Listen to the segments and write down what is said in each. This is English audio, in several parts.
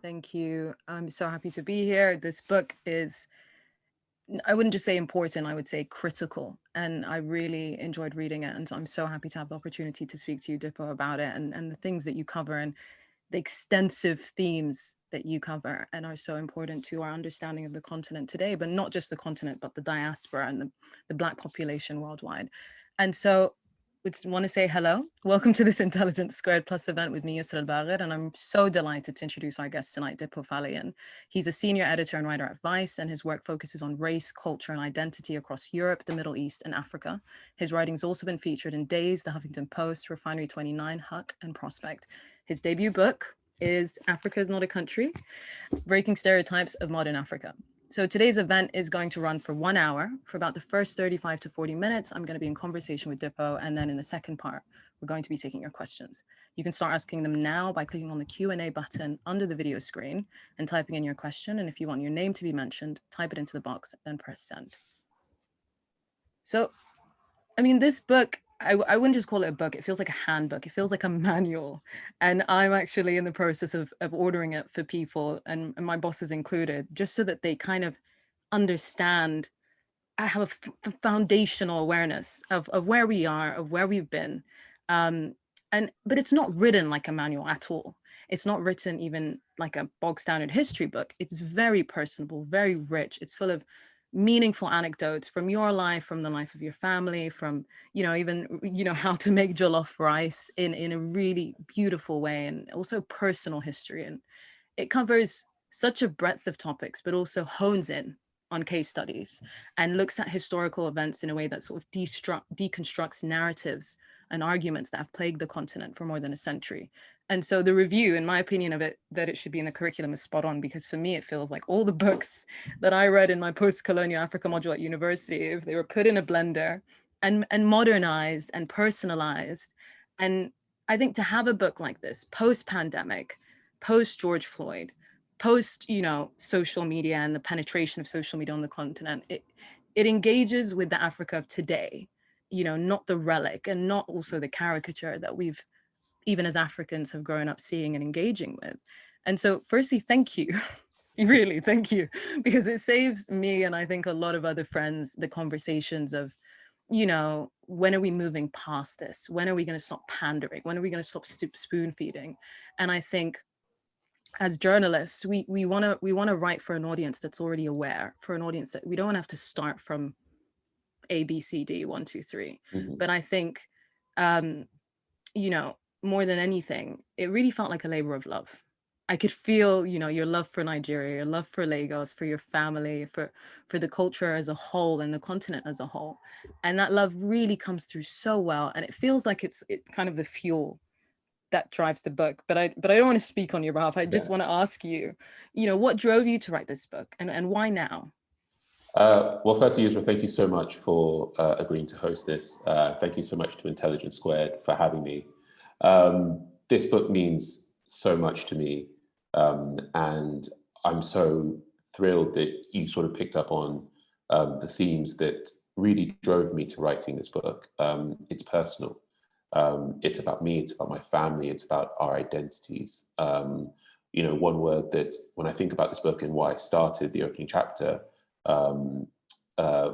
Thank you. I'm so happy to be here. This book is, I wouldn't just say important, I would say critical. And I really enjoyed reading it. And so I'm so happy to have the opportunity to speak to you, Dipo, about it and the things that you cover and the extensive themes that you cover and are so important to our understanding of the continent today, but not just the continent, but the diaspora and the Black population worldwide. And so we want to say hello. Welcome to this Intelligence Squared Plus event with me, Yousra Elbagir, and I'm so delighted to introduce our guest tonight, Dipo Faloyin. He's a senior editor and writer at Vice, and his work focuses on race, culture, and identity across Europe, the Middle East, and Africa. His writing's also been featured in Days, The Huffington Post, Refinery 29, Huck, and Prospect. His debut book is Africa is Not a Country, Breaking Stereotypes of Modern Africa. So today's event is going to run for 1 hour. For about the first 35 to 40 minutes, I'm going to be in conversation with Dipo. And then in the second part, we're going to be taking your questions. You can start asking them now by clicking on the Q&A button under the video screen and typing in your question. And if you want your name to be mentioned, type it into the box, then press send. So, I mean, this book, I wouldn't just call it a book. It feels like a handbook. It feels like a manual. And I'm actually in the process of ordering it for people, and my bosses included, just so that they kind of understand, I have a foundational awareness of where we are, of where we've been. But it's not written like a manual at all. It's not written even like a bog standard history book. It's very personable, very rich. It's full of meaningful anecdotes from your life, from the life of your family, from, even, how to make jollof rice in a really beautiful way, and also personal history. And it covers such a breadth of topics, but also hones in on case studies and looks at historical events in a way that sort of deconstructs narratives and arguments that have plagued the continent for more than a century. And so the review, in my opinion of it, that it should be in the curriculum is spot on, because for me, it feels like all the books that I read in my post-colonial Africa module at university, if they were put in a blender and modernized and personalized. And I think to have a book like this, post-pandemic, post-George Floyd, post, social media and the penetration of social media on the continent, it engages with the Africa of today, not the relic and not also the caricature that we've, even as Africans, have grown up seeing and engaging with. And so firstly, thank you. Really, thank you, because it saves me and I think a lot of other friends the conversations of, when are we moving past this? When are we going to stop pandering? When are we going to stop spoon feeding? And I think as journalists, we want to write for an audience that's already aware, for an audience that we don't have to start from A, B, C, D, 1, 2, 3. Mm-hmm. But I think, more than anything, it really felt like a labor of love. I could feel, your love for Nigeria, your love for Lagos, for your family, for the culture as a whole and the continent as a whole. And that love really comes through so well. And it feels like it's kind of the fuel that drives the book. But I don't want to speak on your behalf. I just want to ask you, what drove you to write this book, and why now? Well, firstly, Yousra, thank you so much for agreeing to host this. Thank you so much to Intelligence Squared for having me. This book means so much to me, and I'm so thrilled that you sort of picked up on the themes that really drove me to writing this book. It's personal. It's about me, it's about my family, it's about our identities. One word that when I think about this book and why I started the opening chapter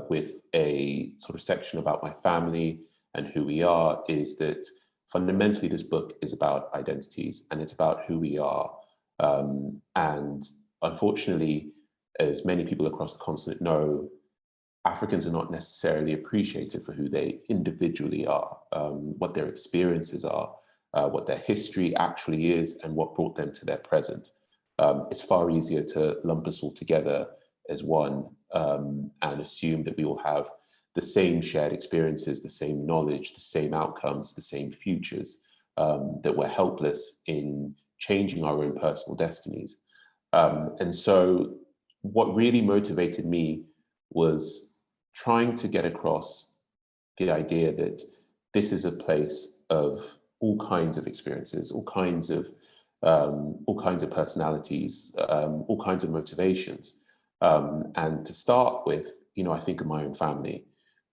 with a sort of section about my family and who we are, is that fundamentally this book is about identities and it's about who we are. And unfortunately, as many people across the continent know, Africans are not necessarily appreciated for who they individually are, what their experiences are, what their history actually is, and what brought them to their present. It's far easier to lump us all together as one and assume that we will have the same shared experiences, the same knowledge, the same outcomes, the same futures, that we're helpless in changing our own personal destinies. And so what really motivated me was trying to get across the idea that this is a place of all kinds of experiences, all kinds of personalities, all kinds of motivations. And to start with, I think of my own family.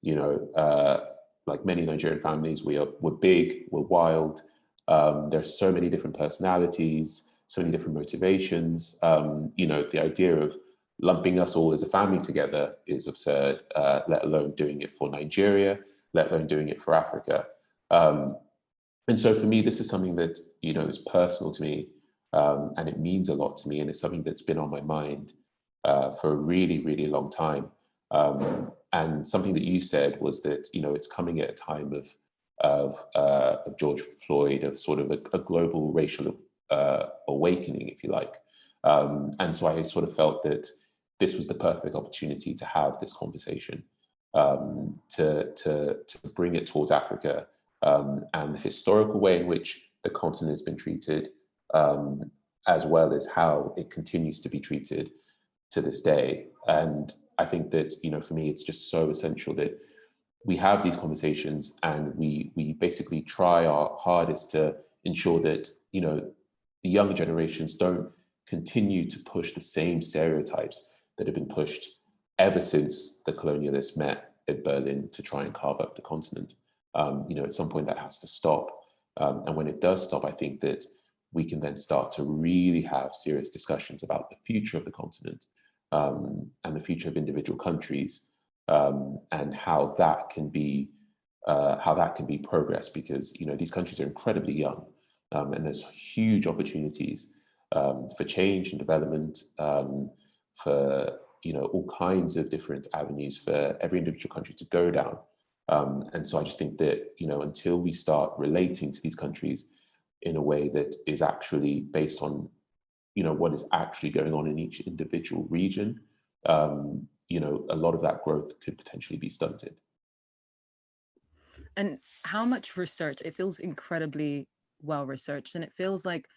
Like many Nigerian families, we're big, we're wild. There's so many different personalities. so many different motivations. The idea of lumping us all as a family together is absurd, let alone doing it for Nigeria, let alone doing it for Africa. And so for me, this is something that, is personal to me, and it means a lot to me, and it's something that's been on my mind for a really, really long time. And something that you said was that, it's coming at a time of George Floyd, of sort of a global racial awakening, if you like. And so I sort of felt that this was the perfect opportunity to have this conversation, to bring it towards Africa, and the historical way in which the continent has been treated, as well as how it continues to be treated to this day. And I think that, for me, it's just so essential that we have these conversations and we basically try our hardest to ensure that, the younger generations don't continue to push the same stereotypes that have been pushed ever since the colonialists met in Berlin to try and carve up the continent. At some point that has to stop. And when it does stop, I think that we can then start to really have serious discussions about the future of the continent, and the future of individual countries, and how that can be progressed, because these countries are incredibly young, and there's huge opportunities for change and development, for all kinds of different avenues for every individual country to go down. And so I just think that until we start relating to these countries in a way that is actually based on what is actually going on in each individual region, a lot of that growth could potentially be stunted. And how much research? It feels incredibly well researched, and it feels like,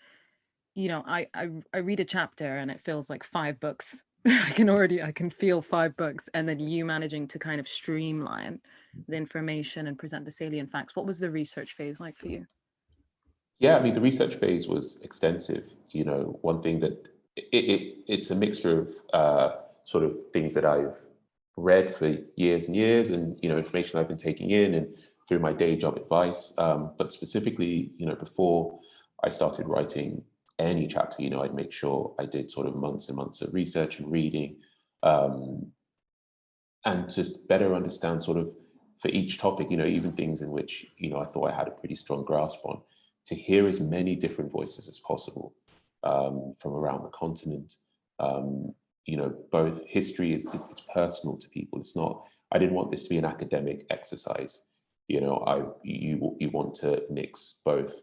I read a chapter and it feels like 5 books. I can feel 5 books, and then you managing to kind of streamline the information and present the salient facts. What was the research phase like for you? Yeah, I mean, the research phase was extensive. One thing that it's a mixture of sort of things that I've read for years and years, and information I've been taking in and through my day job advice. But specifically, before I started writing any chapter, I'd make sure I did sort of months and months of research and reading, and just better understand sort of for each topic, even things in which I thought I had a pretty strong grasp on, to hear as many different voices as possible, from around the continent. Both history it's personal to people. It's not. I didn't want this to be an academic exercise. You want to mix both,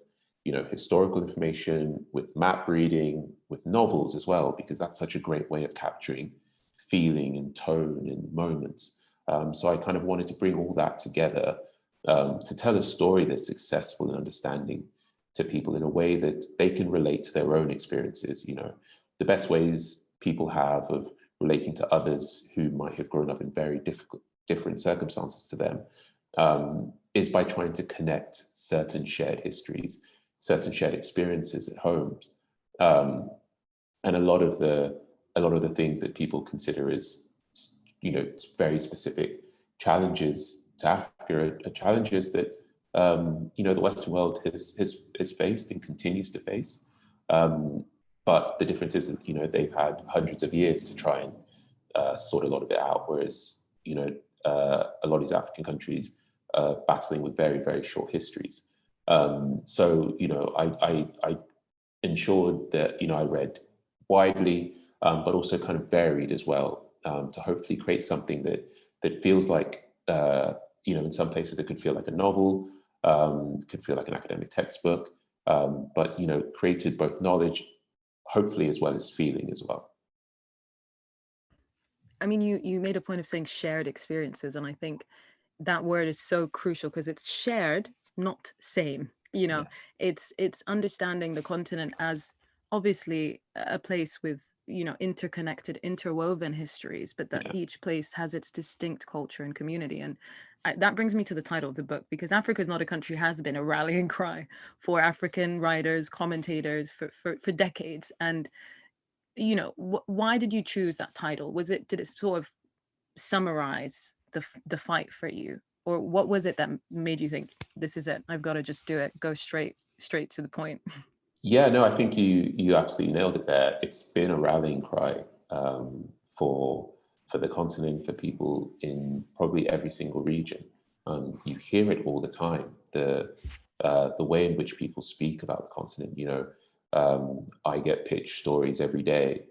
historical information with map reading, with novels as well, because that's such a great way of capturing feeling and tone and moments. So I kind of wanted to bring all that together, to tell a story that's accessible and understanding to people in a way that they can relate to their own experiences. The best ways people have of relating to others who might have grown up in very different circumstances to them, is by trying to connect certain shared histories, certain shared experiences at homes, and a lot of the things that people consider as very specific challenges to Africa are challenges that the Western world has faced and continues to face. But the difference is that they've had hundreds of years to try and sort a lot of it out, whereas a lot of these African countries are battling with very, very short histories. So I ensured that I read widely, but also kind of varied as well, to hopefully create something that feels like, in some places it could feel like a novel, could feel like an academic textbook, but created both knowledge, hopefully, as well as feeling as well. I mean, you made a point of saying shared experiences, and I think that word is so crucial because it's shared, not same. Yeah, It's understanding the continent as obviously a place with interconnected, interwoven histories, but that yeah, each place has its distinct culture and community. And that brings me to the title of the book, because Africa is not a country has been a rallying cry for African writers, commentators for decades. And why did you choose that title? Did it sort of summarize the fight for you, or what was it that made you think, this is it, I've got to just do it, go straight to the point? Yeah, no, I think you absolutely nailed it there. It's been a rallying cry for the continent, for people in probably every single region. You hear it all the time. The way in which people speak about the continent. I get pitched stories every day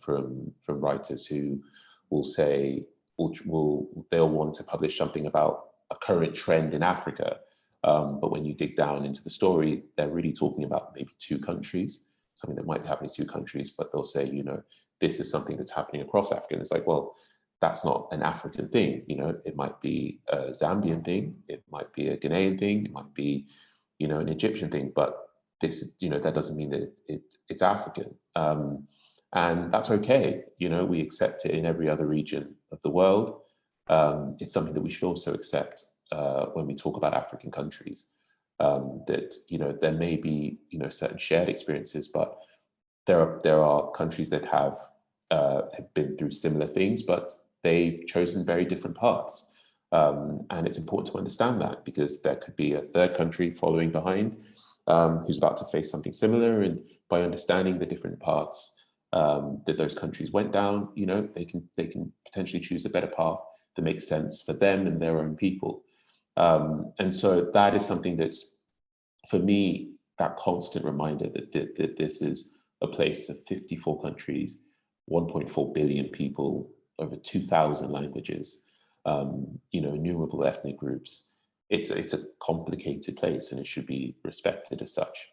from writers who will say they'll want to publish something about a current trend in Africa, but when you dig down into the story, they're really talking about maybe two countries, something that might be happening in two countries, but they'll say, this is something that's happening across Africa. And it's like, well, that's not an African thing. It might be a Zambian thing, it might be a Ghanaian thing, it might be, an Egyptian thing, but this, that doesn't mean that it's African. And that's okay. We accept it in every other region of the world. It's something that we should also accept when we talk about African countries, that there may be certain shared experiences, but there are countries that have been through similar things, but they've chosen very different paths, and it's important to understand that, because there could be a third country following behind, who's about to face something similar, and by understanding the different paths that those countries went down, they can potentially choose a better path that makes sense for them and their own people. And so that is something that's, for me, that constant reminder that this is a place of 54 countries, 1.4 billion people, over 2,000 languages, innumerable ethnic groups. It's a complicated place, and it should be respected as such.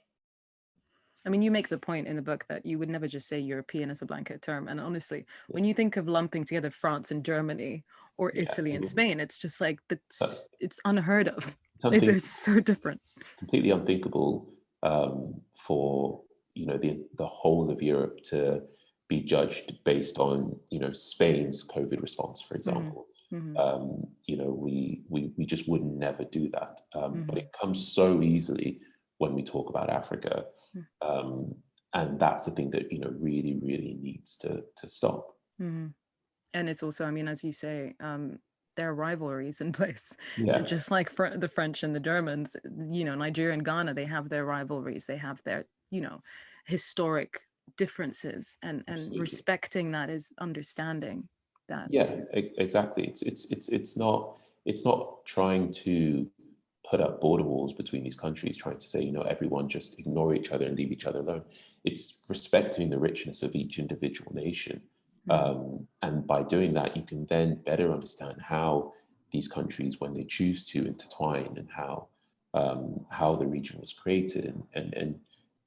I mean, you make the point in the book that you would never just say European as a blanket term. And honestly, when you think of lumping together France and Germany or Italy and Spain, it's just like it's unheard of. They're so different. Completely unthinkable for the whole of Europe to be judged based on Spain's COVID response, for example. We just would never do that. But it comes so easily when we talk about Africa, and that's the thing that really, really needs to stop. And it's also, I mean, as you say, there are rivalries in place. Yeah. So just like the French and the Germans, Nigeria and Ghana, they have their rivalries, they have their historic differences, and respecting that is understanding that. Yeah, exactly. It's not trying to put up border walls between these countries, trying to say, everyone just ignore each other and leave each other alone. It's respecting the richness of each individual nation. And by doing that, you can then better understand how these countries, when they choose to intertwine, and how the region was created,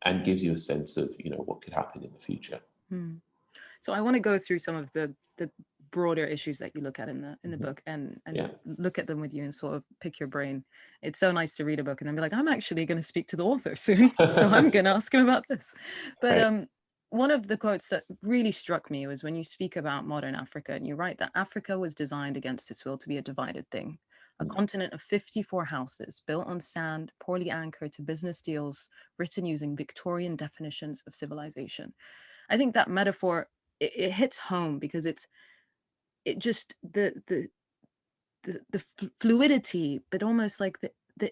and gives you a sense of, what could happen in the future. So I want to go through some of the broader issues that you look at in the book, and look at them with you and sort of pick your brain. It's so nice to read a book and then be like, I'm actually going to speak to the author soon, so I'm going to ask him about this. But one of the quotes that really struck me was when you speak about modern Africa, and you write that Africa was designed against its will to be a divided thing, a continent of 54 houses built on sand, poorly anchored to business deals, written using Victorian definitions of civilization. I think that metaphor, it hits home, because it just the fluidity, but almost like the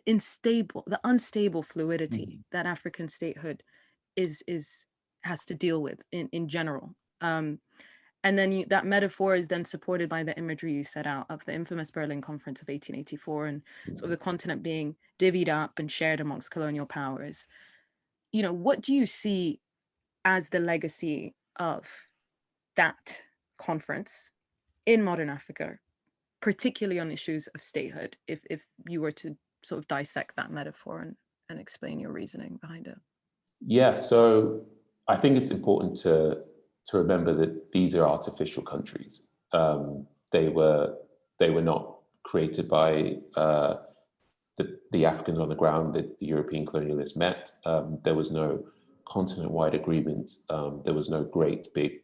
unstable fluidity that African statehood has to deal with in general. And then that metaphor is then supported by the imagery you set out of the infamous Berlin Conference of 1884, and sort of the continent being divvied up and shared amongst colonial powers. What do you see as the legacy of that conference in modern Africa, particularly on issues of statehood, if you were to sort of dissect that metaphor and explain your reasoning behind it? Yeah, so I think it's important to remember that these are artificial countries. They were not created by the Africans on the ground that the European colonialists met. There was no continent-wide agreement. There was no great big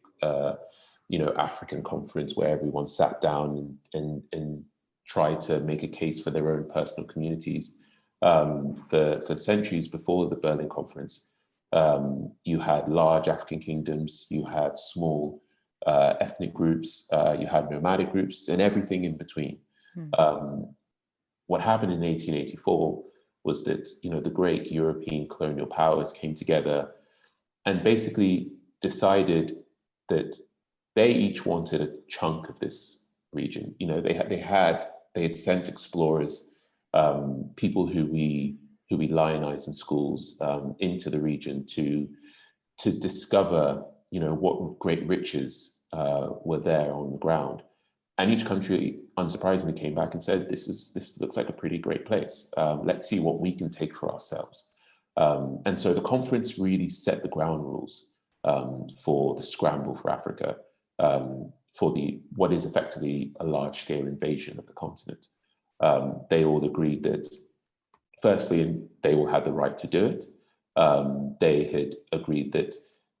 African conference where everyone sat down and tried to make a case for their own personal communities. For centuries before the Berlin Conference, you had large African kingdoms, you had small ethnic groups, you had nomadic groups, and everything in between. What happened in 1884 was that, the great European colonial powers came together and basically decided that they each wanted a chunk of this region. They had sent explorers, people who we lionize in schools, into the region to discover, what great riches were there on the ground. And each country, unsurprisingly, came back and said, this looks like a pretty great place. Let's see what we can take for ourselves. And so the conference really set the ground rules for the scramble for Africa, for what is effectively a large-scale invasion of the continent. They all agreed that, firstly, they all had the right to do it. They had agreed that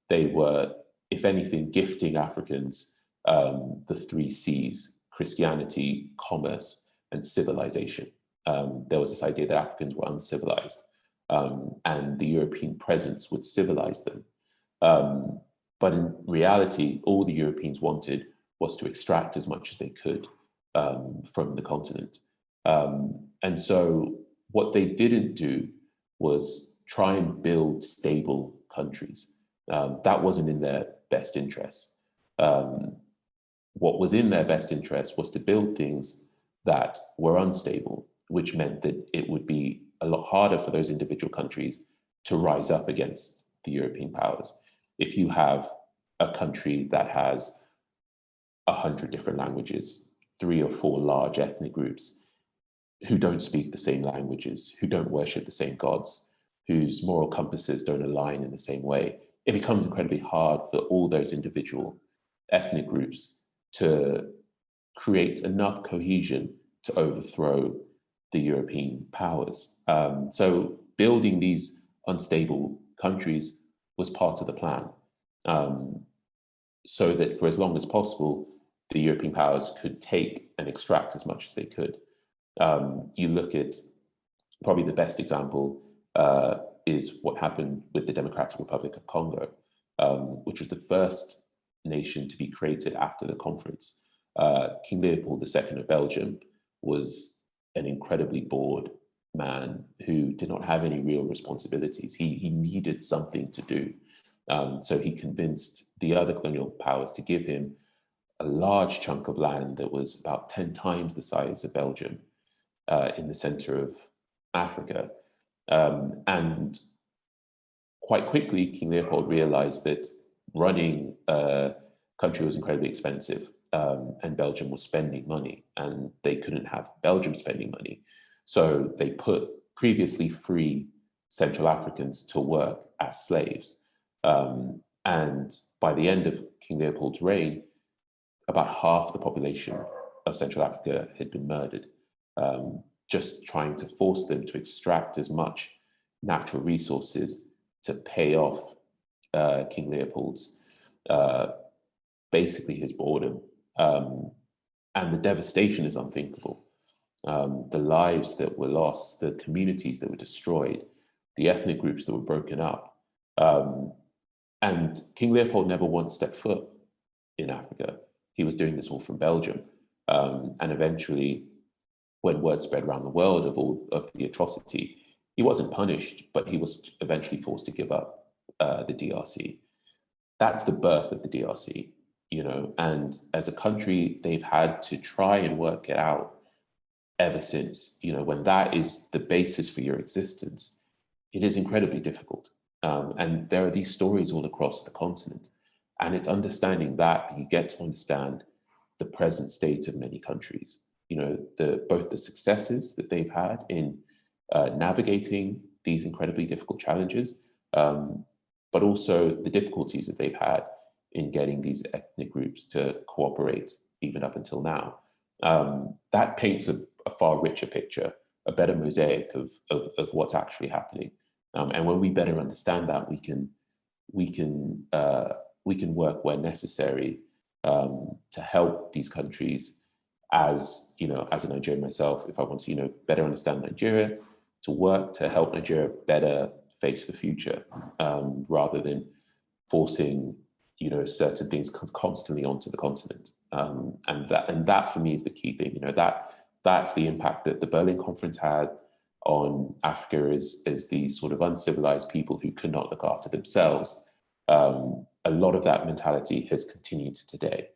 they were, if anything, gifting Africans the 3 C's: Christianity, commerce, and civilization. There was this idea that Africans were uncivilized, and the European presence would civilize them. But in reality, all the Europeans wanted was to extract as much as they could from the continent. And so what they didn't do was try and build stable countries. That wasn't in their best interest. What was in their best interest was to build things that were unstable, which meant that it would be a lot harder for those individual countries to rise up against the European powers. If you have a country that has 100 different languages, 3 or 4 large ethnic groups who don't speak the same languages, who don't worship the same gods, whose moral compasses don't align in the same way, it becomes incredibly hard for all those individual ethnic groups to create enough cohesion to overthrow the European powers. So building these unstable countries was part of the plan, so that for as long as possible, the European powers could take and extract as much as they could. You look at, probably the best example is what happened with the Democratic Republic of Congo, which was the first nation to be created after the conference. King Leopold II of Belgium was an incredibly bored man who did not have any real responsibilities. He needed something to do. So he convinced the other colonial powers to give him a large chunk of land that was about 10 times the size of Belgium, in the center of Africa. And quite quickly, King Leopold realized that running a country was incredibly expensive, and Belgium was spending money, and they couldn't have Belgium spending money. So they put previously free Central Africans to work as slaves. And by the end of King Leopold's reign, about half the population of Central Africa had been murdered, just trying to force them to extract as much natural resources to pay off King Leopold's, basically his boredom. And the devastation is unthinkable. The lives that were lost, the communities that were destroyed, the ethnic groups that were broken up. And King Leopold never once stepped foot in Africa. He was doing this all from Belgium. And eventually, when word spread around the world of all of the atrocity, he wasn't punished, but he was eventually forced to give up the DRC. That's the birth of the DRC, and as a country, they've had to try and work it out ever since. When that is the basis for your existence, it is incredibly difficult. And there are these stories all across the continent. And it's understanding that you get to understand the present state of many countries. Both the successes that they've had in navigating these incredibly difficult challenges, but also the difficulties that they've had in getting these ethnic groups to cooperate even up until now. That paints a far richer picture, a better mosaic of what's actually happening. And when we better understand that, we can work where necessary to help these countries. As a Nigerian myself, if I want to better understand Nigeria, to work to help Nigeria better face the future, rather than forcing certain things constantly onto the continent. And that for me is the key thing. That's the impact that the Berlin Conference had. on Africa as these sort of uncivilized people who could not look after themselves, a lot of that mentality has continued to today.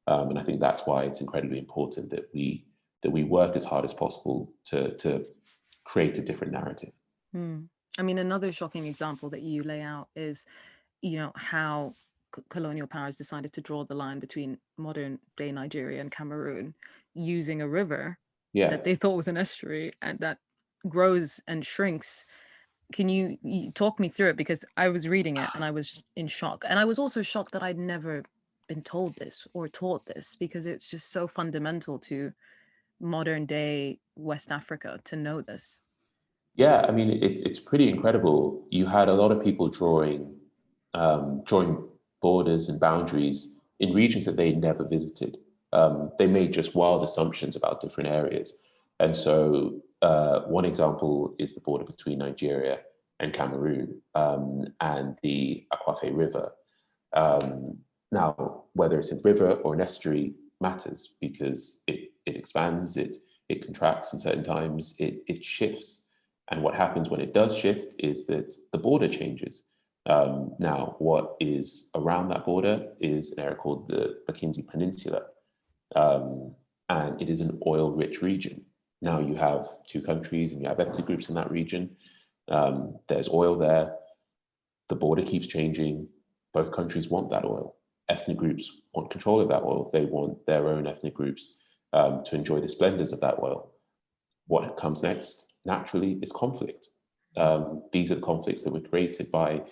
And I think that's why it's incredibly important that we work as hard as possible to create a different narrative. I mean, another shocking example that you lay out is, how colonial powers decided to draw the line between modern day Nigeria and Cameroon using a river that they thought was an estuary and that grows and shrinks. Can you talk me through it? Because I was reading it and I was in shock. And I was also shocked that I'd never been told this or taught this, because it's just so fundamental to modern day West Africa to know this. Yeah, I mean, it's pretty incredible. You had a lot of people drawing borders and boundaries in regions that they never visited. They made just wild assumptions about different areas. And so one example is the border between Nigeria and Cameroon, and the Akwafe River. Now, whether it's a river or an estuary matters, because it expands, it contracts, and certain times it shifts. And what happens when it does shift is that the border changes. Now, what is around that border is an area called the Mackenzie Peninsula, and it is an oil-rich region. Now you have two countries and you have ethnic groups in that region. There's oil there. The border keeps changing. Both countries want that oil. Ethnic groups want control of that oil. They want their own ethnic groups to enjoy the splendors of that oil. What comes next, naturally, is conflict. These are the conflicts that were created by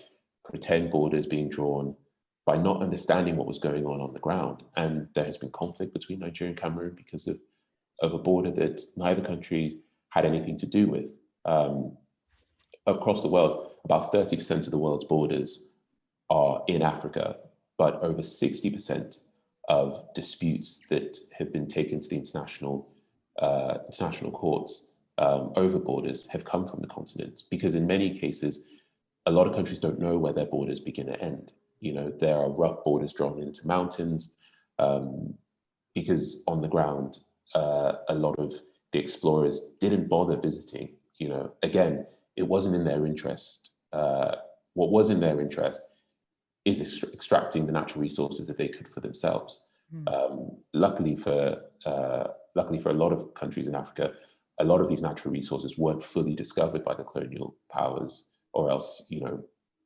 pretend borders being drawn, by not understanding what was going on the ground. And there has been conflict between Nigeria and Cameroon because of a border that neither country had anything to do with. Across the world, about 30% of the world's borders are in Africa, but over 60% of disputes that have been taken to the international courts over borders have come from the continent, because in many cases, a lot of countries don't know where their borders begin and end. There are rough borders drawn into mountains, because on the ground, a lot of the explorers didn't bother visiting. Again, it wasn't in their interest. What was in their interest is extracting the natural resources that they could for themselves. Luckily for a lot of countries in Africa, a lot of these natural resources weren't fully discovered by the colonial powers, or else,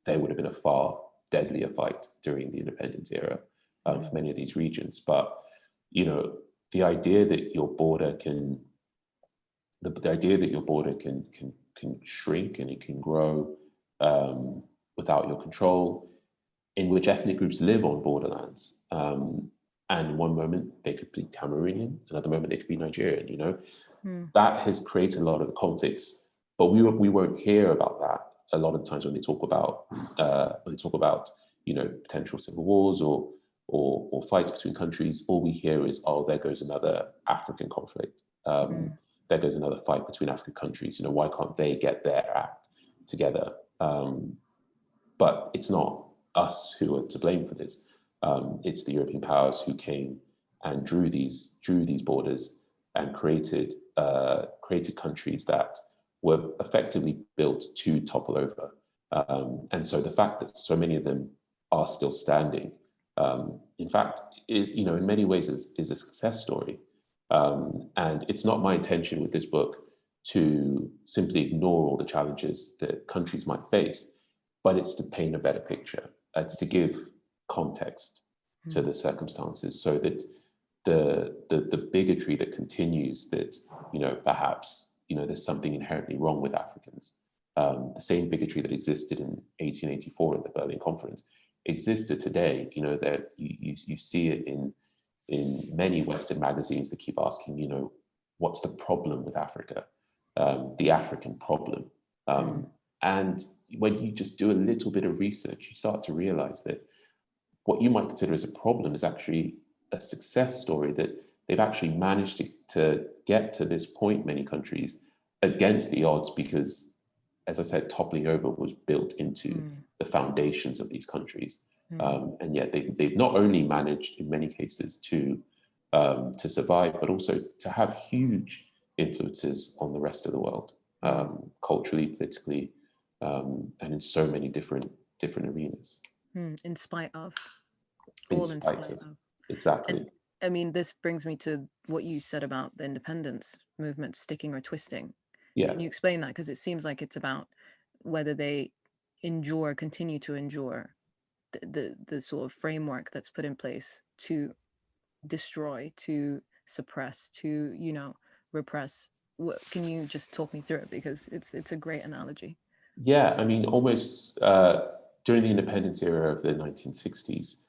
there would have been a far deadlier fight during the independence era for many of these regions. But, the idea that your border can shrink and it can grow without your control, in which ethnic groups live on borderlands. And one moment they could be Cameroonian, another moment they could be Nigerian, That has created a lot of the conflicts, but we won't hear about that a lot of the times when they talk about potential civil wars or fights between countries. All we hear is, oh, there goes another African conflict. There goes another fight between African countries. Why can't they get their act together? But it's not us who are to blame for this. It's the European powers who came and drew these borders and created countries that were effectively built to topple over. And so the fact that so many of them are still standing, in fact, is, in many ways is a success story. And it's not my intention with this book to simply ignore all the challenges that countries might face, but it's to paint a better picture. It's to give context to the circumstances, so that the bigotry that continues, that perhaps there's something inherently wrong with Africans. The same bigotry that existed in 1884 at the Berlin Conference existed today. That you see it in many Western magazines that keep asking, what's the problem with Africa? The African problem. And when you just do a little bit of research, you start to realize that what you might consider as a problem is actually a success story, that they've actually managed to get to this point, many countries, against the odds, because, as I said, toppling over was built into the foundations of these countries. And yet they've not only managed, in many cases, to survive, but also to have huge influences on the rest of the world. culturally, politically, and in so many different arenas. In spite of, In all in spite spite of, of. exactly. And I mean, this brings me to what you said about the independence movement sticking or twisting. Yeah. Can you explain that? Because it seems like it's about whether they continue to endure the sort of framework that's put in place to destroy, to suppress, to, you know, repress. Can you just talk me through it? Because it's a great analogy. Yeah, I mean, almost during the independence era of the 1960s,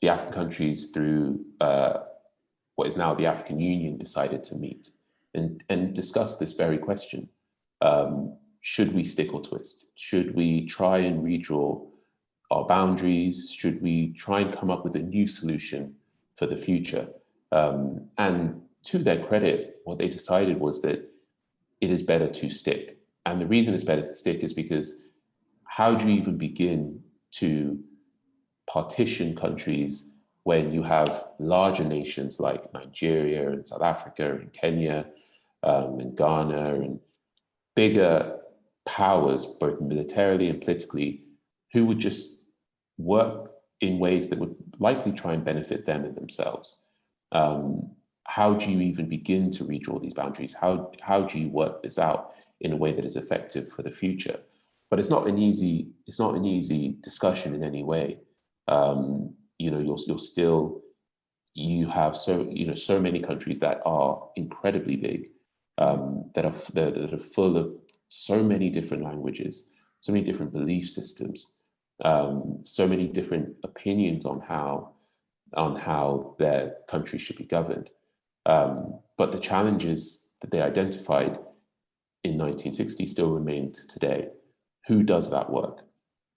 the African countries, through what is now the African Union, decided to meet and discuss this very question. Should we stick or twist? Should we try and redraw our boundaries? Should we try and come up with a new solution for the future? And to their credit, what they decided was that it is better to stick. And the reason it's better to stick is because how do you even begin to partition countries when you have larger nations like Nigeria and South Africa and Kenya and Ghana and bigger powers, both militarily and politically, who would just work in ways that would likely try and benefit them and themselves? How do you even begin to redraw these boundaries? How do you work this out in a way that is effective for the future? But it's not an easy discussion in any way. You know, you have so many countries that are incredibly big, that are full of so many different languages, so many different belief systems, so many different opinions on how their country should be governed. But the challenges that they identified in 1960 still remain to today. Who does that work?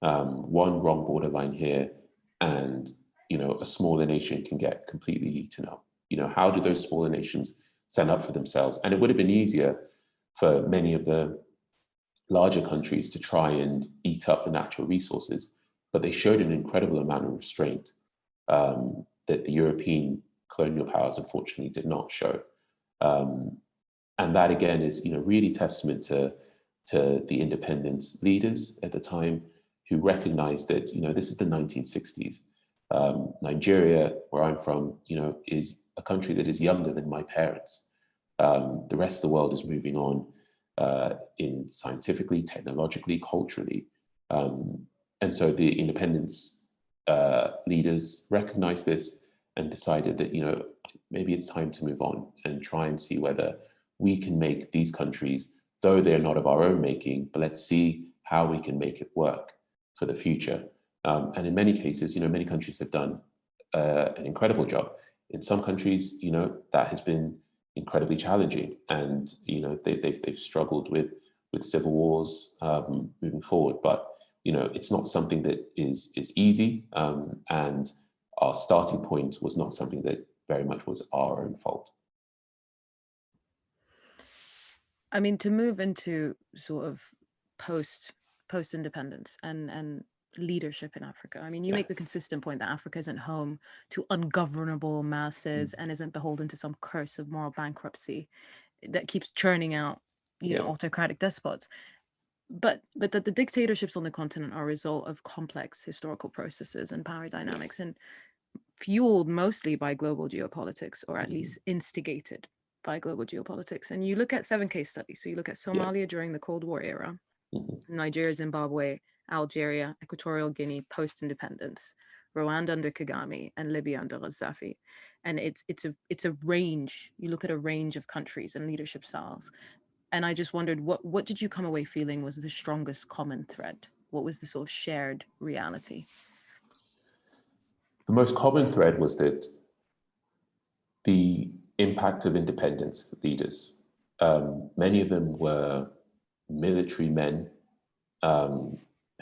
One wrong borderline here, and a smaller nation can get completely eaten up. How do those smaller nations stand up for themselves? And it would have been easier for many of the larger countries to try and eat up the natural resources, but they showed an incredible amount of restraint that the European colonial powers unfortunately did not show. And that again is really testament to the independence leaders at the time, who recognized that this is the 1960s. Nigeria, where I'm from, is a country that is younger than my parents. The rest of the world is moving on in scientifically, technologically, culturally. And so the independence leaders recognized this and decided that, maybe it's time to move on and try and see whether we can make these countries, though they're not of our own making, but let's see how we can make it work for the future. And in many cases, many countries have done an incredible job. In some countries, that has been incredibly challenging, and they've struggled with civil wars moving forward. But it's not something that is easy, and our starting point was not something that very much was our own fault. I mean, to move into sort of post independence and leadership in Africa. I mean, you make the consistent point that Africa isn't home to ungovernable masses and isn't beholden to some curse of moral bankruptcy that keeps churning out, autocratic despots. But that the dictatorships on the continent are a result of complex historical processes and power dynamics, and fueled mostly by global geopolitics, or at least instigated by global geopolitics. And you look at 7 case studies. So you look at Somalia during the Cold War era, Nigeria, Zimbabwe, Algeria, Equatorial Guinea post-independence, Rwanda under Kagame, and Libya under Gaddafi. And it's a range. You look at a range of countries and leadership styles. And I just wondered, what did you come away feeling was the strongest common thread? What was the sort of shared reality? The most common thread was that the impact of independence leaders, many of them were military men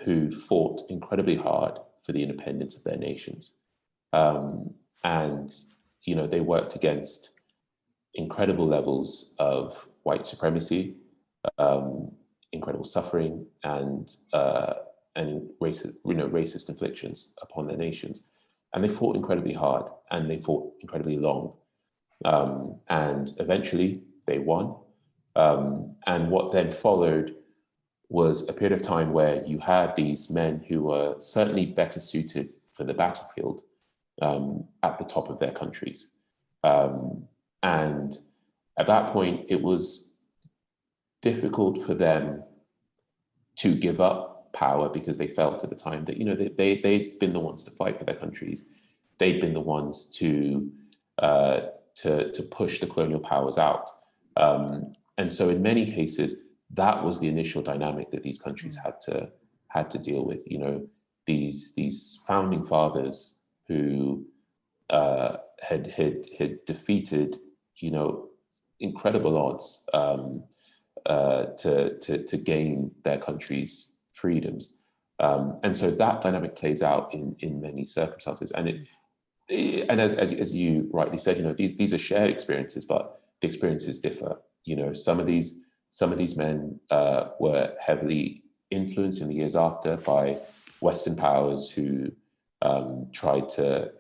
who fought incredibly hard for the independence of their nations. And, they worked against incredible levels of white supremacy, incredible suffering, and racist inflictions upon their nations. And they fought incredibly hard, and they fought incredibly long. And eventually they won. And what then followed was a period of time where you had these men who were certainly better suited for the battlefield at the top of their countries. And at that point, it was difficult for them to give up power because they felt at the time that, you know, they'd been the ones to fight for their countries. They'd been the ones to push the colonial powers out. And so in many cases, that was the initial dynamic that these countries had to deal with. You know, these founding fathers who had defeated, you know, incredible odds to gain their country's freedoms. And so that dynamic plays out in many circumstances. And as you rightly said, you know, these are shared experiences, but the experiences differ. You know, some of these men were heavily influenced in the years after by Western powers who tried to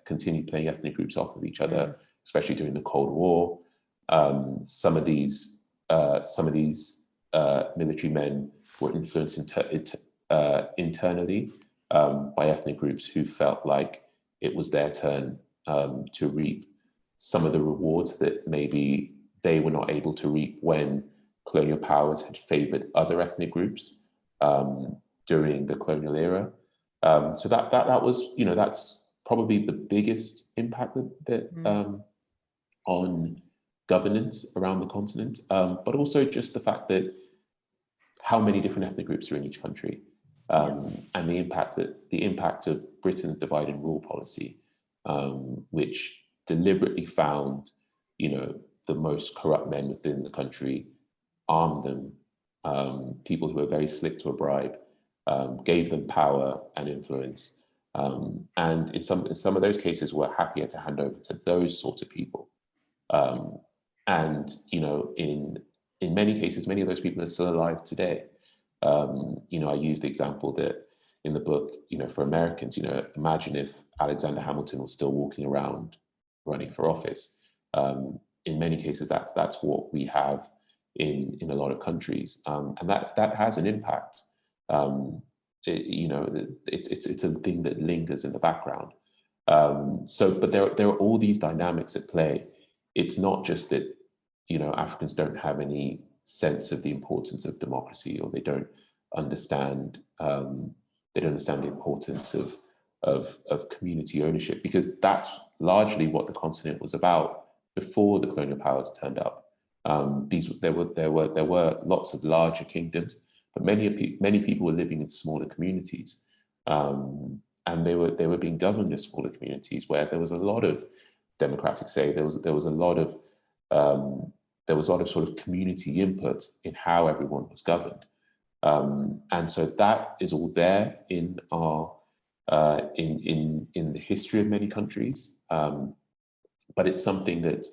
continue playing ethnic groups off of each other, especially during the Cold War. Some of these military men were influenced internally by ethnic groups who felt like it was their turn to reap some of the rewards that maybe they were not able to reap when colonial powers had favored other ethnic groups during the colonial era. So that was, you know, that's probably the biggest impact that on governance around the continent, but also just the fact that how many different ethnic groups are in each country, and the impact of Britain's divide and rule policy, which deliberately found, you know, the most corrupt men within the country, armed them, people who were very slick to a bribe, gave them power and influence, and in some of those cases were happier to hand over to those sorts of people. And, you know, in many cases, many of those people are still alive today. You know, I use the example that in the book, you know, for Americans, you know, imagine if Alexander Hamilton was still walking around running for office. In many cases, that's what we have in a lot of countries, and that has an impact. You know, it's a thing that lingers in the background. But there are all these dynamics at play. It's not just that, you know, Africans don't have any sense of the importance of democracy, or they don't understand the importance of community ownership, because that's largely what the continent was about before the colonial powers turned up. There were lots of larger kingdoms, but many people were living in smaller communities, and they were being governed as smaller communities where there was a lot of democratic say. There was a lot of sort of community input in how everyone was governed, and so that is all there in our in the history of many countries, but it's something that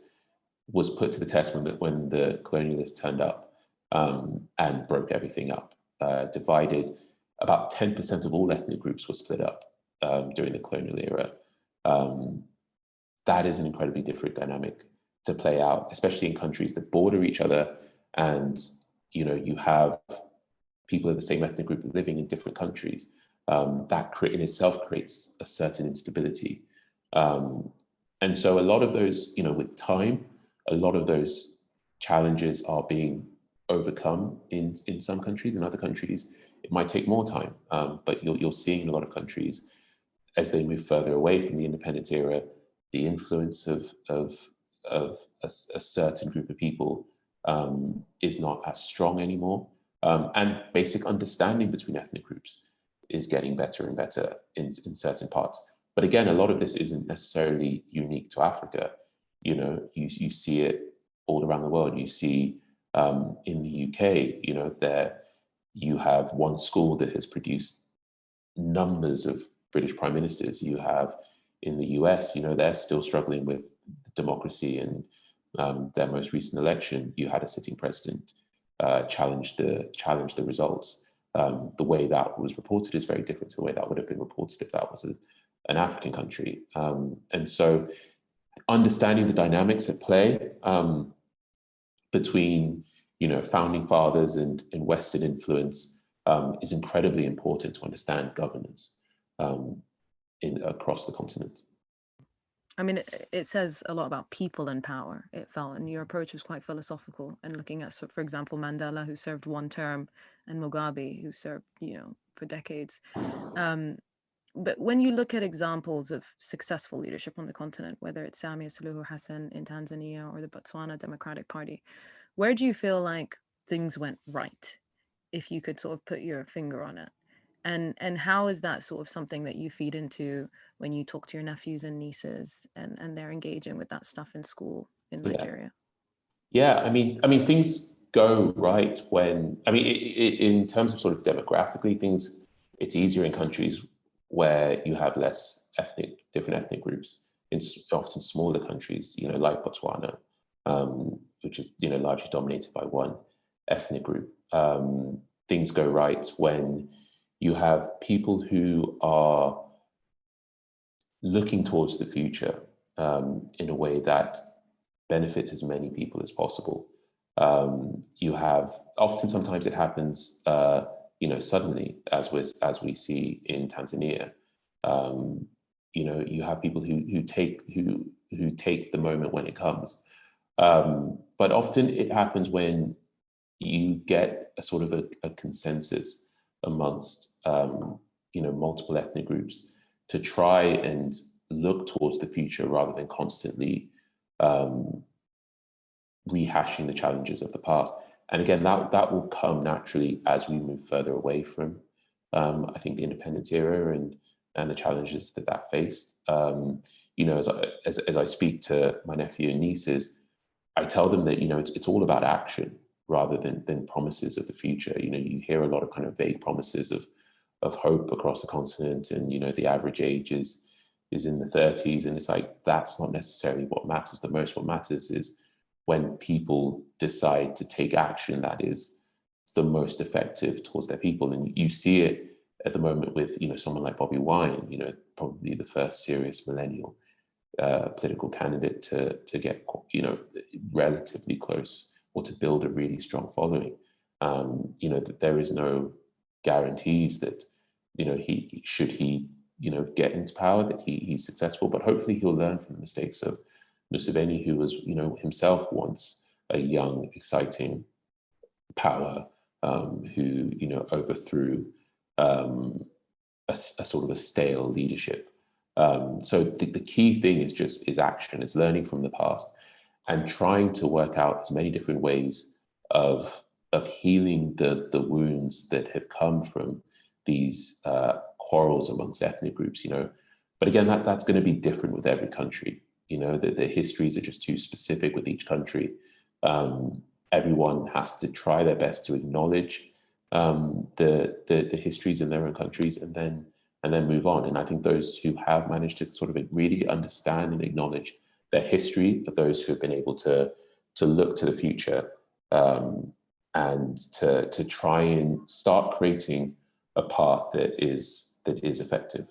was put to the test when the colonialists turned up and broke everything up, divided. About 10% of all ethnic groups were split up during the colonial era. That is an incredibly different dynamic to play out, especially in countries that border each other, and, you know, you have people of the same ethnic group living in different countries. That in itself creates a certain instability. And so a lot of those, you know, with time, a lot of those challenges are being overcome in some countries. In other countries, it might take more time, but you're seeing in a lot of countries, as they move further away from the independence era, the influence of a certain group of people is not as strong anymore. And basic understanding between ethnic groups is getting better and better in certain parts. But again, a lot of this isn't necessarily unique to Africa. You know, you see it all around the world. You see in the UK, you know, there you have one school that has produced numbers of British prime ministers. You have in the US, you know, they're still struggling with democracy, and their most recent election, you had a sitting president challenge the results. The way that was reported is very different to the way that would have been reported if that was an African country. And so understanding the dynamics at play between, founding fathers and Western influence is incredibly important to understand governance across the continent. I mean, it says a lot about people and power, it felt, and your approach was quite philosophical and looking at, so for example, Mandela, who served 1 term, and Mugabe, who served, for decades. But when you look at examples of successful leadership on the continent, whether it's Samia Suluhu Hassan in Tanzania or the Botswana Democratic Party, where do you feel like things went right, if you could sort of put your finger on it? And how is that sort of something that you feed into when you talk to your nephews and nieces and they're engaging with that stuff in school in Nigeria? Yeah, I mean, things go right when, in terms of sort of demographically, it's easier in countries where you have less different ethnic groups, in often smaller countries, like Botswana, which is, largely dominated by one ethnic group. Things go right when you have people who are looking towards the future in a way that benefits as many people as possible. You have sometimes it happens, suddenly, as we see in Tanzania. You have people who take the moment when it comes, but often it happens when you get a sort of a consensus amongst multiple ethnic groups to try and look towards the future rather than constantly rehashing the challenges of the past. And again, that will come naturally as we move further away from, I think, the independence era and the challenges that faced. As I speak to my nephew and nieces, I tell them that it's all about action rather than promises of the future. You hear a lot of kind of vague promises of hope across the continent, and the average age is in the 30s, and it's like that's not necessarily what matters the most. What matters is when people decide to take action that is the most effective towards their people. And you see it at the moment with someone like Bobby Wine, probably the first serious millennial political candidate to get relatively close or to build a really strong following. That there is no guarantees that he should get into power that he's successful, but hopefully he'll learn from the mistakes of Museveni, who was himself once a young, exciting power who overthrew a sort of a stale leadership. So the key thing is action, is learning from the past and trying to work out as many different ways of healing the wounds that have come from these quarrels amongst ethnic groups. But again, that's going to be different with every country. The histories are just too specific with each country. Everyone has to try their best to acknowledge the histories in their own countries and then move on. And I think those who have managed to sort of really understand and acknowledge their history are those who have been able to look to the future and to try and start creating a path that is effective.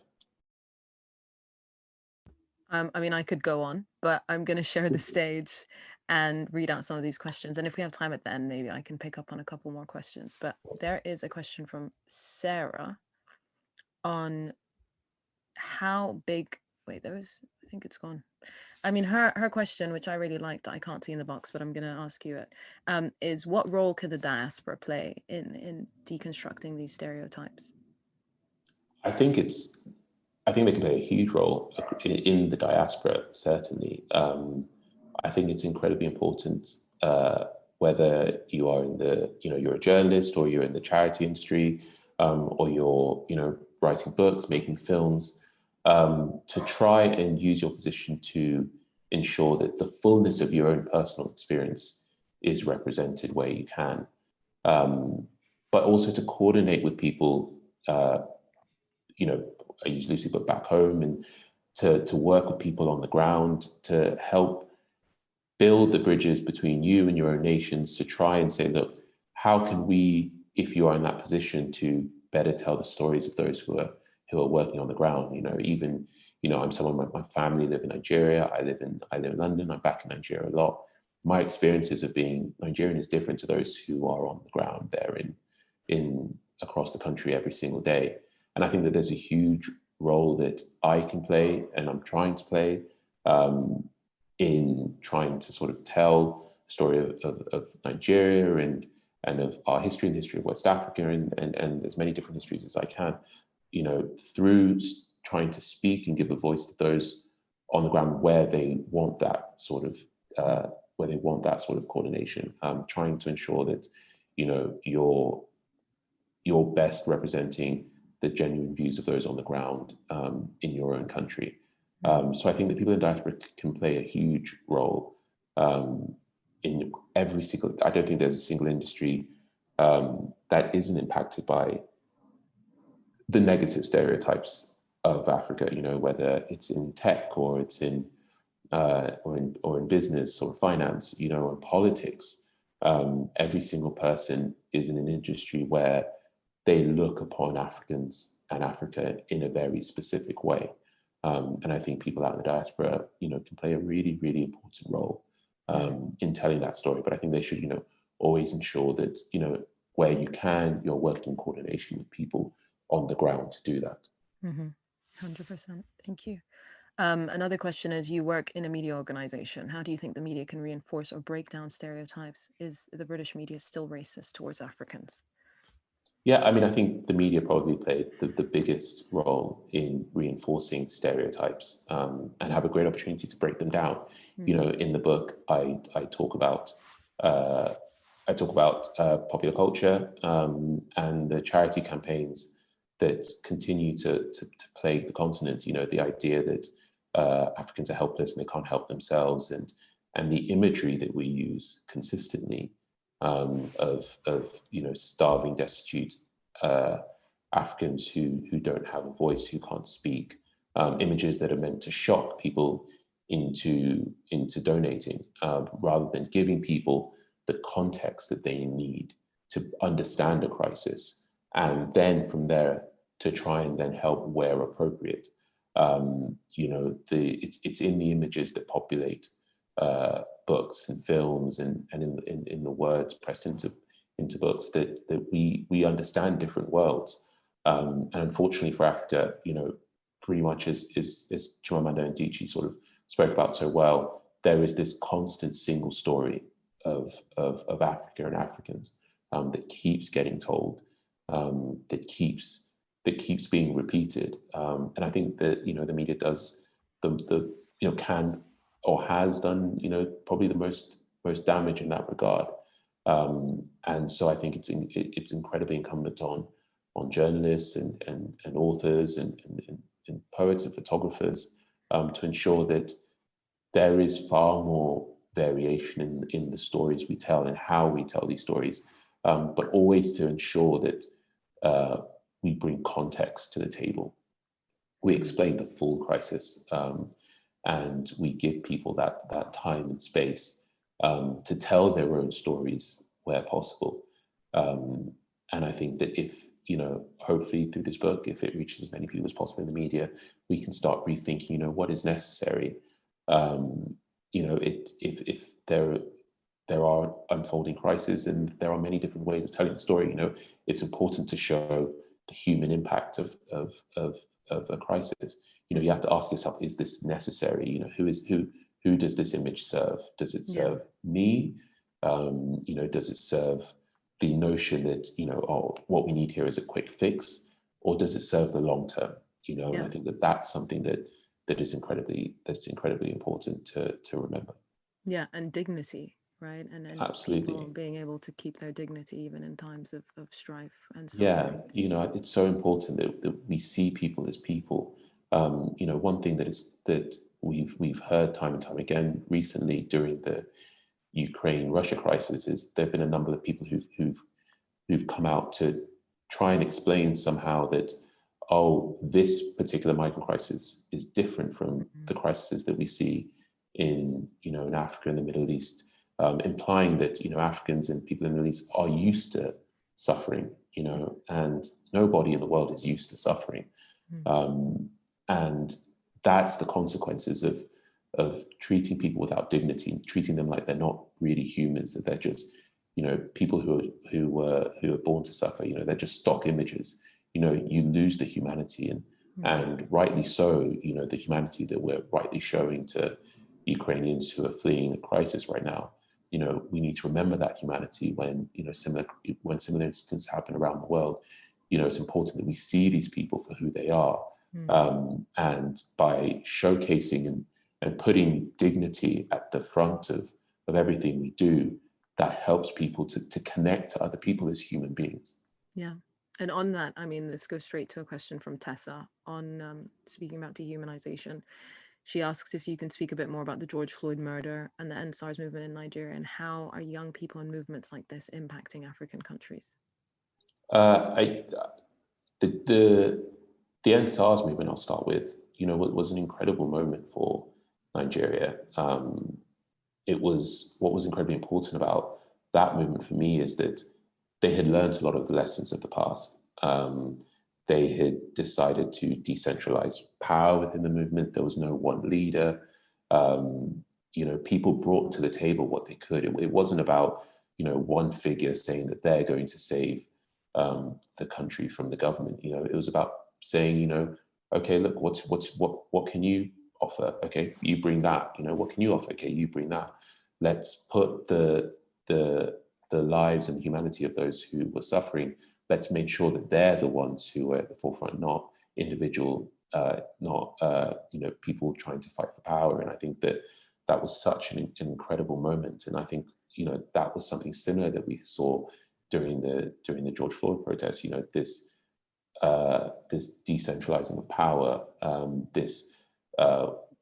I could go on, but I'm going to share the stage and read out some of these questions. And if we have time at the end, maybe I can pick up on a couple more questions. But there is a question from Sarah on how big, I think it's gone. Her question, which I really liked, that I can't see in the box, but I'm going to ask you it, is what role could the diaspora play in deconstructing these stereotypes? I think they can play a huge role in the diaspora, certainly. I think it's incredibly important, whether you are you're a journalist or you're in the charity industry, or you're writing books, making films, to try and use your position to ensure that the fullness of your own personal experience is represented where you can, but also to coordinate with people, I use loosely, but back home, and to work with people on the ground to help build the bridges between you and your own nations, to try and say, look, how can we, if you are in that position, to better tell the stories of those who are working on the ground? I'm someone, my family live in Nigeria. I live in London. I'm back in Nigeria a lot. my experiences of being Nigerian is different to those who are on the ground there in across the country every single day. And I think that there's a huge role that I can play, and I'm trying to play, in trying to sort of tell the story of Nigeria and of our history and the history of West Africa and as many different histories as I can, you know, through trying to speak and give a voice to those on the ground where they want that sort of coordination, trying to ensure that, you know, you're best representing the genuine views of those on the ground in your own country. So I think that people in diaspora can play a huge role in every single, I don't think there's a single industry that isn't impacted by the negative stereotypes of Africa, you know, whether it's in tech or it's in or in business or finance, you know, or politics. Every single person is in an industry where they look upon Africans and Africa in a very specific way. And I think people out in the diaspora, you know, can play a really, really important role in telling that story. But I think they should, you know, always ensure that, you know, where you can, you're working in coordination with people on the ground to do that. 100%. Thank you. Another question is, you work in a media organization. How do you think the media can reinforce or break down stereotypes? Is the British media still racist towards Africans? Yeah, I mean, I think the media probably played the biggest role in reinforcing stereotypes and have a great opportunity to break them down. You know, in the book, I talk about popular culture and the charity campaigns that continue to plague the continent. You know, the idea that Africans are helpless and they can't help themselves, and the imagery that we use consistently of you know, starving, destitute Africans who don't have a voice, who can't speak, images that are meant to shock people into donating, rather than giving people the context that they need to understand a crisis, and then from there to try and then help where appropriate. You know, it's in the images that populate books and films and in the words pressed into books that we understand different worlds. And unfortunately for Africa, you know, pretty much as Chimamanda Adichie sort of spoke about so well, there is this constant single story of Africa and Africans that keeps getting told, that keeps being repeated. And I think that, you know, the media does the you know, can or has done, you know, probably the most damage in that regard. And so I think it's incredibly incumbent on journalists and authors and poets and photographers to ensure that there is far more variation in the stories we tell and how we tell these stories, but always to ensure that we bring context to the table. We explain the full crisis, and we give people that time and space to tell their own stories where possible. And I think that if, you know, hopefully through this book, if it reaches as many people as possible in the media, we can start rethinking, you know, what is necessary. You know, if there are unfolding crises and there are many different ways of telling the story, you know, it's important to show the human impact of a crisis. You know, you have to ask yourself, is this necessary? You know, who does this image serve? Does it serve me? You know, does it serve the notion that, you know, oh, what we need here is a quick fix, or does it serve the long term? You know, and I think that that's something that's incredibly important to remember. Yeah, and dignity, right? And Absolutely. people being able to keep their dignity even in times of strife and suffering. Yeah, you know, it's so important that we see people as people. You know, one thing that we've heard time and time again recently during the Ukraine-Russia crisis is there've been a number of people who've come out to try and explain somehow that, oh, this particular migrant crisis is different from the crises that we see in, you know, in Africa and the Middle East, implying that, you know, Africans and people in the Middle East are used to suffering, you know, and nobody in the world is used to suffering. And that's the consequences of treating people without dignity, treating them like they're not really humans, that they're just, you know, people who are born to suffer. You know, they're just stock images. You know, you lose the humanity, and rightly so. You know, the humanity that we're rightly showing to Ukrainians who are fleeing a crisis right now. You know, we need to remember that humanity when, you know, similar incidents happen around the world. You know, it's important that we see these people for who they are, and by showcasing and putting dignity at the front of everything we do, that helps people to connect to other people as human beings. Yeah. And on that, I mean, let's go straight to a question from Tessa on speaking about dehumanization. She asks if you can speak a bit more about the George Floyd murder and the EndSARS movement in Nigeria, and how are young people and movements like this impacting African countries? The EndSARS movement, I'll start with, you know, was an incredible moment for Nigeria. It was, what was incredibly important about that movement for me is that they had learned a lot of the lessons of the past. They had decided to decentralize power within the movement. There was no one leader. You know, people brought to the table what they could. It wasn't about, you know, one figure saying that they're going to save the country from the government. You know, it was about saying, you know, okay, look, what can you offer? Okay, you bring that. You know, what can you offer? Okay, you bring that. Let's put the lives and humanity of those who were suffering. Let's make sure that they're the ones who are at the forefront, not individual, not you know, people trying to fight for power. And I think that that was such an incredible moment. And I think, you know, that was something similar that we saw during the George Floyd protests. You know, this decentralizing of power, this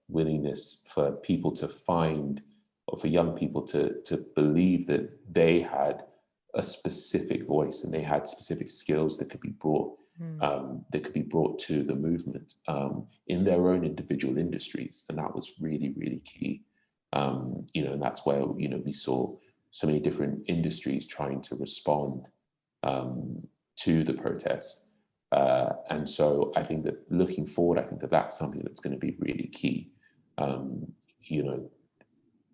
willingness for people to find, or for young people to believe that they had a specific voice and they had specific skills that could be brought to the movement in their own individual industries. And that was really, really key. You know, and that's where, you know, we saw so many different industries trying to respond to the protests. And so I think that looking forward, I think that that's something that's going to be really key. You know,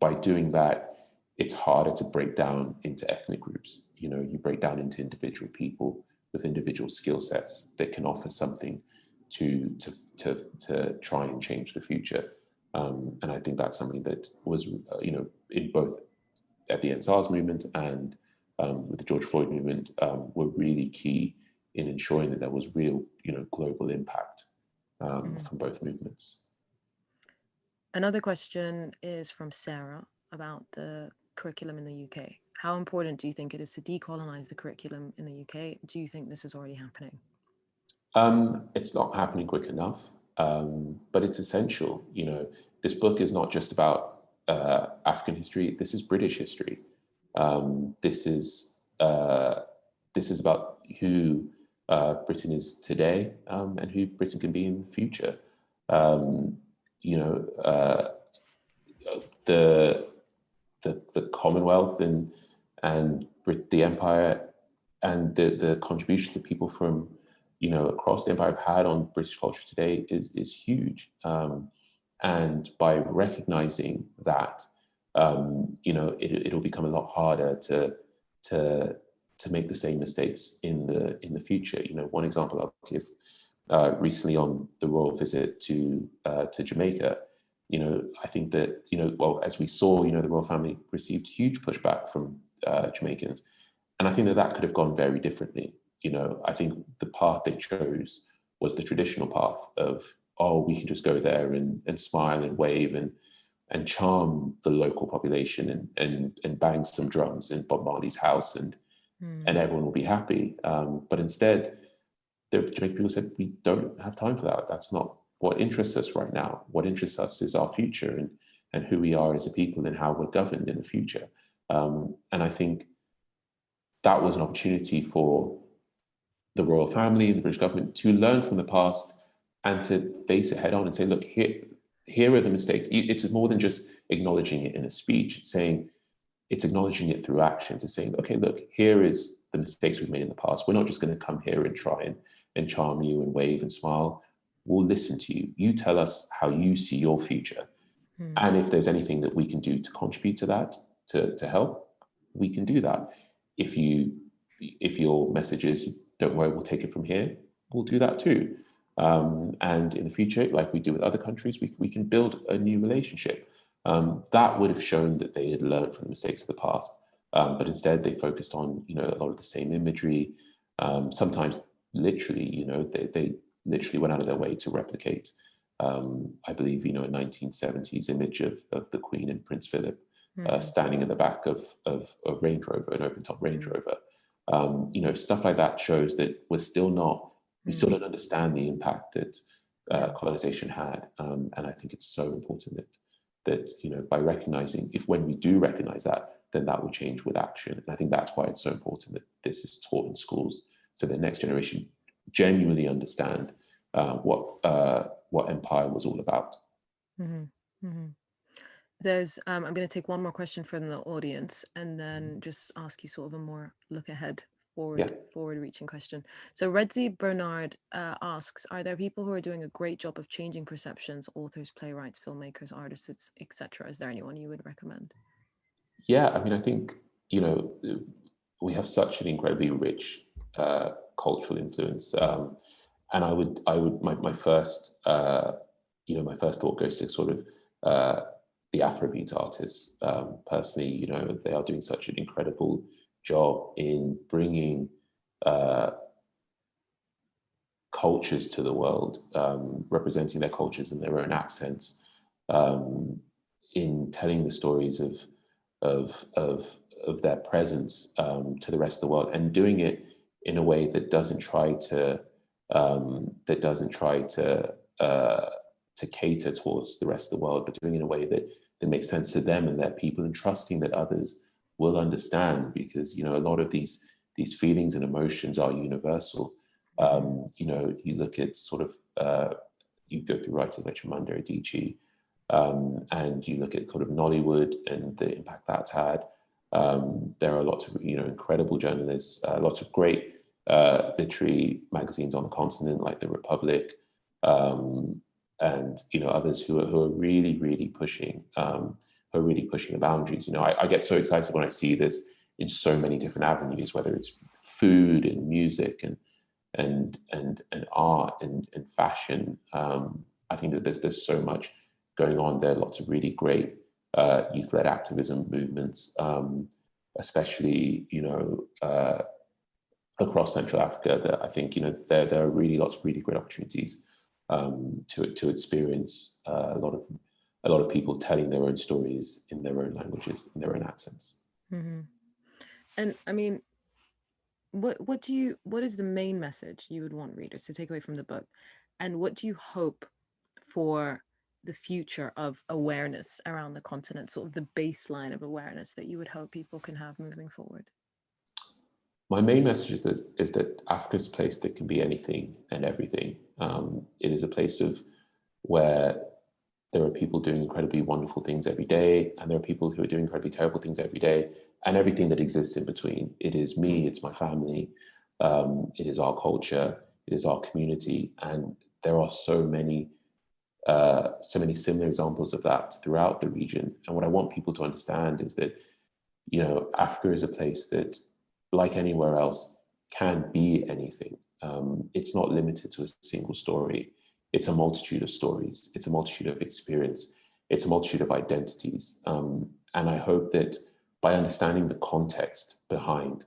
by doing that, it's harder to break down into ethnic groups. You know, you break down into individual people with individual skill sets that can offer something to try and change the future. And I think that's something that was, you know, in both at the EndSARS movement and with the George Floyd movement, were really key in ensuring that there was real, you know, global impact from both movements. Another question is from Sarah about the curriculum in the UK. How important do you think it is to decolonize the curriculum in the UK? Do you think this is already happening? It's not happening quick enough, but it's essential. You know, this book is not just about African history. This is British history. This is about who Britain is today and who Britain can be in the future. You know, the Commonwealth and the Empire and the contributions that people from, you know, across the empire have had on British culture today is huge. And by recognizing that, you know, it'll become a lot harder to make the same mistakes in the future. You know, one example I'll give, recently on the royal visit to Jamaica, you know, I think that, you know, well, as we saw, you know, the royal family received huge pushback from Jamaicans, and I think that could have gone very differently. You know, I think the path they chose was the traditional path of, oh, we can just go there and smile and wave and charm the local population and bang some drums in Bob Marley's house and everyone will be happy. But instead, the Jamaican people said, we don't have time for that. That's not what interests us right now. What interests us is our future and who we are as a people and how we're governed in the future. And I think that was an opportunity for the royal family and the British government to learn from the past and to face it head on and say, look, here are the mistakes. It's more than just acknowledging it in a speech. It's acknowledging it through actions. It's saying, okay, look, here is the mistakes we've made in the past. We're not just going to come here and try and charm you and wave and smile. We'll listen to you. You tell us how you see your future. And if there's anything that we can do to contribute to that, to help, we can do that. If your message is, don't worry, we'll take it from here, we'll do that too. And in the future, like we do with other countries, we can build a new relationship. That would have shown that they had learned from the mistakes of the past. But instead they focused on, a lot of the same imagery. Sometimes literally, they literally went out of their way to replicate, I believe, a 1970s image of the Queen and Prince Philip standing in the back of a Range Rover, an open top Range Rover. Stuff like that shows that we still don't understand the impact that colonization had. And I think it's so important that by recognizing, when we do recognize that, then that will change with action. And I think that's why it's so important that this is taught in schools, so the next generation genuinely understand what empire was all about. There's I'm going to take one more question from the audience and then just ask you sort of a more look ahead, forward reaching question. So Redzi Bernard asks, are there people who are doing a great job of changing perceptions, authors, playwrights, filmmakers, artists, etc.? Is there anyone you would recommend? Yeah, I mean, I think we have such an incredibly rich cultural influence, and I would my first my first thought goes to sort of the Afrobeat artists. Personally, they are doing such an incredible job in bringing cultures to the world, representing their cultures in their own accents, in telling the stories of their presence to the rest of the world, and doing it in a way that doesn't try to cater towards the rest of the world, but doing it in a way that makes sense to them and their people, and trusting that others will understand, because a lot of these feelings and emotions are universal. You look at sort of you go through writers like Chimamanda Adichie, and you look at kind of Nollywood and the impact that's had. There are lots of incredible journalists, lots of great literary magazines on the continent, like The Republic, and others who are really pushing the boundaries. I get so excited when I see this in so many different avenues, whether it's food and music and art and fashion. I think that there's so much going on there. Lots of really great youth-led activism movements, especially across Central Africa. That I think there are really lots of really great opportunities to experience a lot of people telling their own stories in their own languages, in their own accents. And I mean, what is the main message you would want readers to take away from the book, and what do you hope for the future of awareness around the continent, sort of the baseline of awareness that you would hope people can have moving forward? My main message is that Africa is a place that can be anything and everything. It is a place where there are people doing incredibly wonderful things every day, and there are people who are doing incredibly terrible things every day, and everything that exists in between. It is me, it's my family, it is our culture, it is our community, and there are so many similar examples of that throughout the region. And what I want people to understand is that, Africa is a place that, like anywhere else, can be anything. It's not limited to a single story. It's a multitude of stories. It's a multitude of experience. It's a multitude of identities. And I hope that by understanding the context behind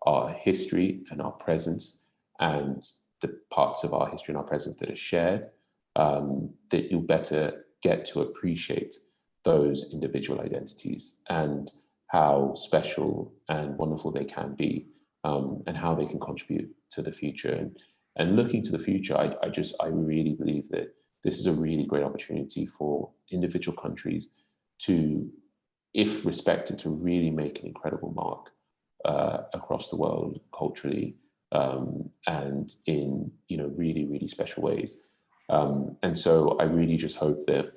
our history and our presence, and the parts of our history and our presence that are shared, that you'll better get to appreciate those individual identities and how special and wonderful they can be, and how they can contribute to the future. And looking to the future, I really believe that this is a really great opportunity for individual countries to, if respected, to really make an incredible mark across the world culturally, and in really special ways. And so I really just hope that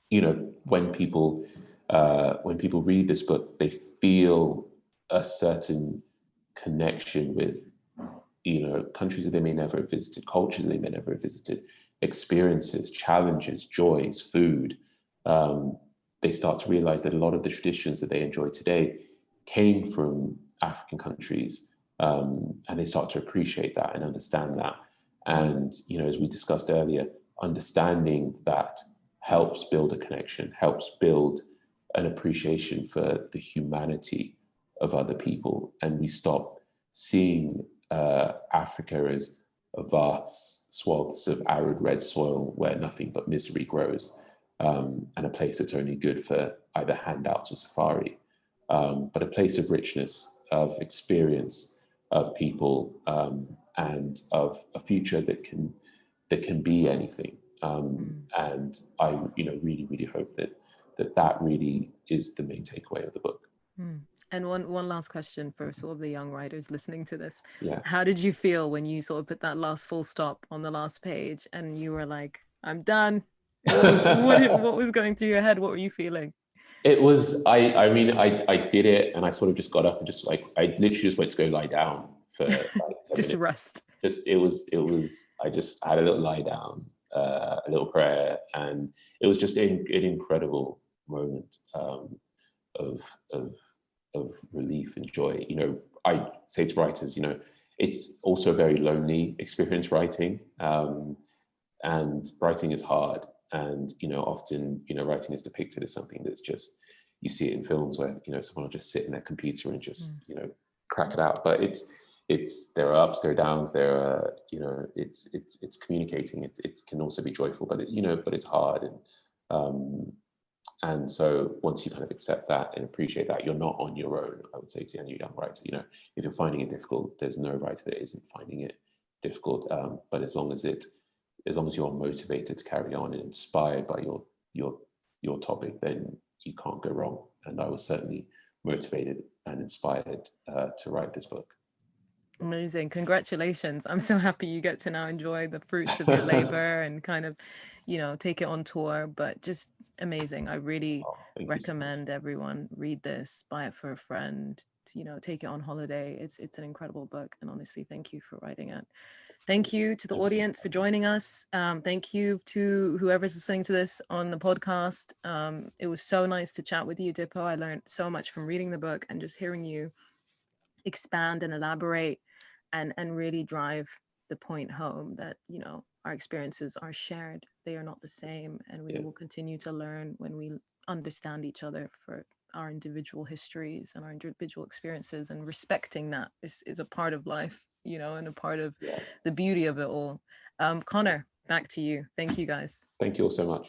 when people read this book, they feel a certain connection with countries that they may never have visited, cultures they may never have visited, experiences, challenges, joys, food, they start to realize that a lot of the traditions that they enjoy today came from African countries, and they start to appreciate that and understand that. And, you know, as we discussed earlier, understanding that helps build a connection, helps build an appreciation for the humanity of other people. And we stop seeing Africa as a vast swaths of arid red soil where nothing but misery grows, and a place that's only good for either handouts or safari, but a place of richness, of experience, of people, and of a future that can be anything. And I, you know, really hope that really is the main takeaway of the book. And one last question for sort of the young writers listening to this. Yeah. How did you feel when you sort of put that last full stop on the last page and you were like, I'm done? What was going through your head? What were you feeling? It was, I mean, I did it, and I sort of just got up and just like, I literally just went to go lie down for like 10 just minutes. rest. It was, I just had a little lie down, a little prayer, and it was just an incredible moment of relief and joy. You know, I say to writers, you know, it's also a very lonely experience writing, and writing is hard. And, you know, often, you know, writing is depicted as something that's just, you see it in films where, you know, someone will just sit in their computer and just, you know, crack it out. But there are ups, there are downs, there are, you know, it's communicating. It can also be joyful, but you know, but it's hard. And so once you kind of accept that and appreciate that, you're not on your own. I would say to any young writer, you know, if you're finding it difficult, there's no writer that isn't finding it difficult. But as long as you're motivated to carry on and inspired by your topic, then you can't go wrong. And I was certainly motivated and inspired to write this book. Amazing. Congratulations. I'm so happy you get to now enjoy the fruits of your labor and kind of, you know, take it on tour, but just amazing. I really recommend everyone read this, buy it for a friend, you know, take it on holiday. It's an incredible book. And honestly, thank you for writing it. Thank you to the audience for joining us. Thank you to whoever's listening to this on the podcast. It was so nice to chat with you, Dipo. I learned so much from reading the book and just hearing you expand and elaborate and really drive the point home that, you know, our experiences are shared. They are not the same. And we will continue to learn when we understand each other for our individual histories and our individual experiences, and respecting that is a part of life, you know, and a part of the beauty of it all. Connor, back to you. Thank you guys. Thank you all so much.